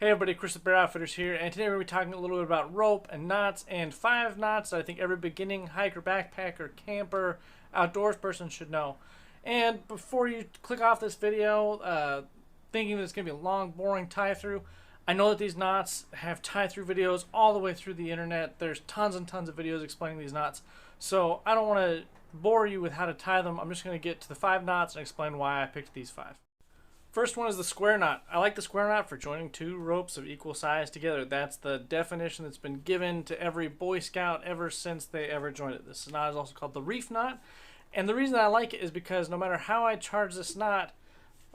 Hey everybody, Chris with Bear Outfitters here, and today we're going to be talking a little bit about rope and knots and 5 knots that I think every beginning hiker, backpacker, camper, outdoors person should know. And before you click off this video thinking that it's going to be a long, boring tie-through, I know that these knots have tie-through videos all the way through the internet. There's tons and tons of videos explaining these knots, so I don't want to bore you with how to tie them. I'm just going to get to the 5 knots and explain why I picked these 5. First one is the square knot. I like the square knot for joining 2 ropes of equal size together. That's the definition that's been given to every Boy Scout ever since they ever joined it. This knot is also called the reef knot. And the reason I like it is because no matter how I charge this knot,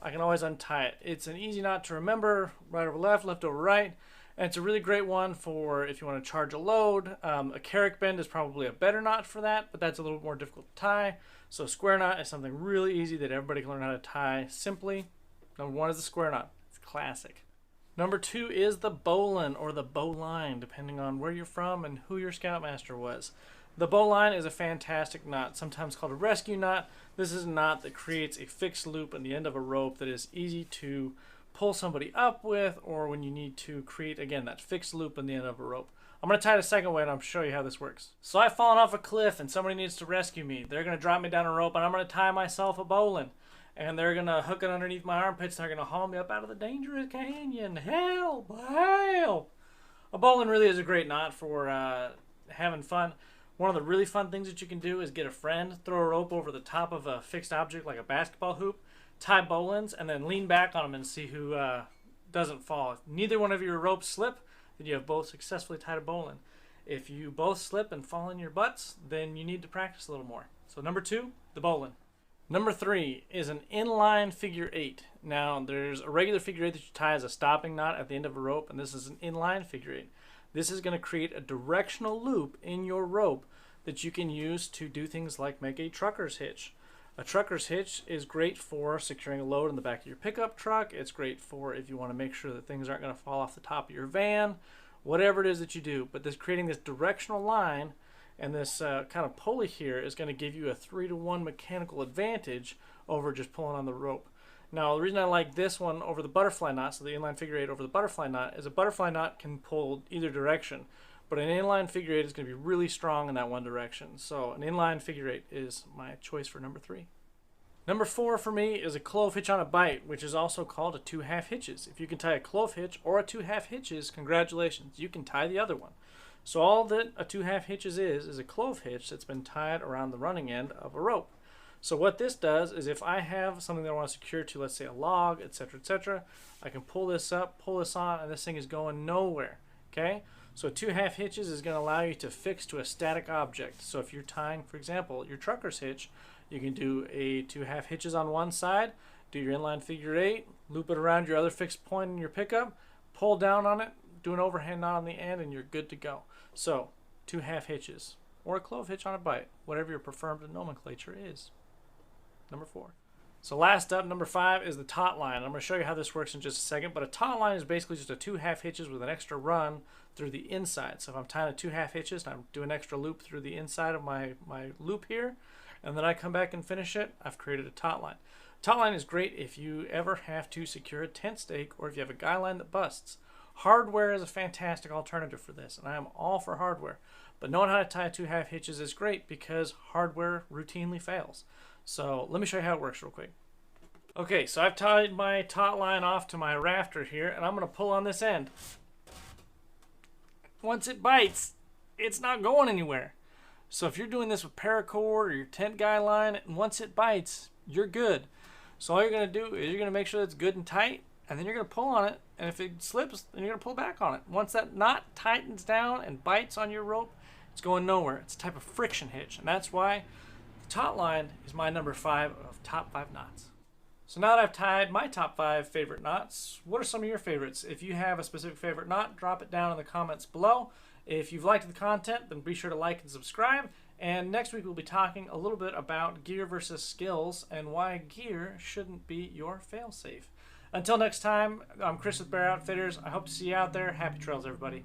I can always untie it. It's an easy knot to remember, right over left, left over right. And it's a really great one for if you want to charge a load. A carrick bend is probably a better knot for that, but that's a little more difficult to tie. So square knot is something really easy that everybody can learn how to tie simply. Number 1 is the square knot. It's classic. Number 2 is the bowline or the bowline, depending on where you're from and who your scoutmaster was. The bowline is a fantastic knot, sometimes called a rescue knot. This is a knot that creates a fixed loop on the end of a rope that is easy to pull somebody up with, or when you need to create, again, that fixed loop on the end of a rope. I'm going to tie it a second way and I'll show you how this works. So I've fallen off a cliff and somebody needs to rescue me. They're going to drop me down a rope and I'm going to tie myself a bowline. And they're going to hook it underneath my armpits and they're going to haul me up out of the dangerous canyon. Help! Help! A bowline really is a great knot for having fun. One of the really fun things that you can do is get a friend, throw a rope over the top of a fixed object like a basketball hoop, tie bowlines, and then lean back on them and see who doesn't fall. If neither one of your ropes slip, then you have both successfully tied a bowline. If you both slip and fall in your butts, then you need to practice a little more. So number 2, the bowline. Number 3 is an inline figure 8. Now, there's a regular figure 8 that you tie as a stopping knot at the end of a rope, and this is an inline figure 8. This is going to create a directional loop in your rope that you can use to do things like make a trucker's hitch. A trucker's hitch is great for securing a load in the back of your pickup truck. It's great for if you want to make sure that things aren't going to fall off the top of your van, whatever it is that you do. But creating this directional line and this kind of pulley here is going to give you a 3-to-1 mechanical advantage over just pulling on the rope. Now, the reason I like this one over the butterfly knot, so the inline figure 8 over the butterfly knot, is a butterfly knot can pull either direction. But an inline figure 8 is going to be really strong in that one direction. So an inline figure 8 is my choice for number 3. Number 4 for me is a clove hitch on a bite, which is also called a 2-half hitches. If you can tie a clove hitch or a 2-half hitches, congratulations, you can tie the other one. So all that a 2-half hitches is a clove hitch that's been tied around the running end of a rope. So what this does is if I have something that I want to secure to, let's say, a log, etc., I can pull this up, pull this on, and this thing is going nowhere. Okay? So 2-half hitches is going to allow you to fix to a static object. So if you're tying, for example, your trucker's hitch, you can do a 2-half hitches on one side, do your inline figure 8, loop it around your other fixed point in your pickup, pull down on it, do an overhand knot on the end, and you're good to go. So 2-half hitches or a clove hitch on a bite, whatever your preferred nomenclature is. Number 4. So last up, number 5 is the taut line. I'm going to show you how this works in just a second, but a taut line is basically just a 2-half hitches with an extra run through the inside. So if I'm tying a 2-half hitches and I'm doing an extra loop through the inside of my loop here, and then I come back and finish it, I've created a taut line. Taut line is great if you ever have to secure a tent stake or if you have a guy line that busts. Hardware is a fantastic alternative for this, and I am all for hardware. But knowing how to tie 2-half hitches is great because hardware routinely fails. So let me show you how it works real quick. Okay, so I've tied my taut line off to my rafter here, and I'm going to pull on this end. Once it bites, it's not going anywhere. So if you're doing this with paracord or your tent guy line, and once it bites, you're good. So all you're going to do is you're going to make sure it's good and tight, and then you're going to pull on it, and if it slips, then you're going to pull back on it. Once that knot tightens down and bites on your rope, it's going nowhere. It's a type of friction hitch, and that's why the taut line is my number 5 of top 5 knots. So now that I've tied my top 5 favorite knots, what are some of your favorites? If you have a specific favorite knot, drop it down in the comments below. If you've liked the content, then be sure to like and subscribe. And next week we'll be talking a little bit about gear versus skills and why gear shouldn't be your fail-safe. Until next time, I'm Chris with Bear Outfitters. I hope to see you out there. Happy trails, everybody.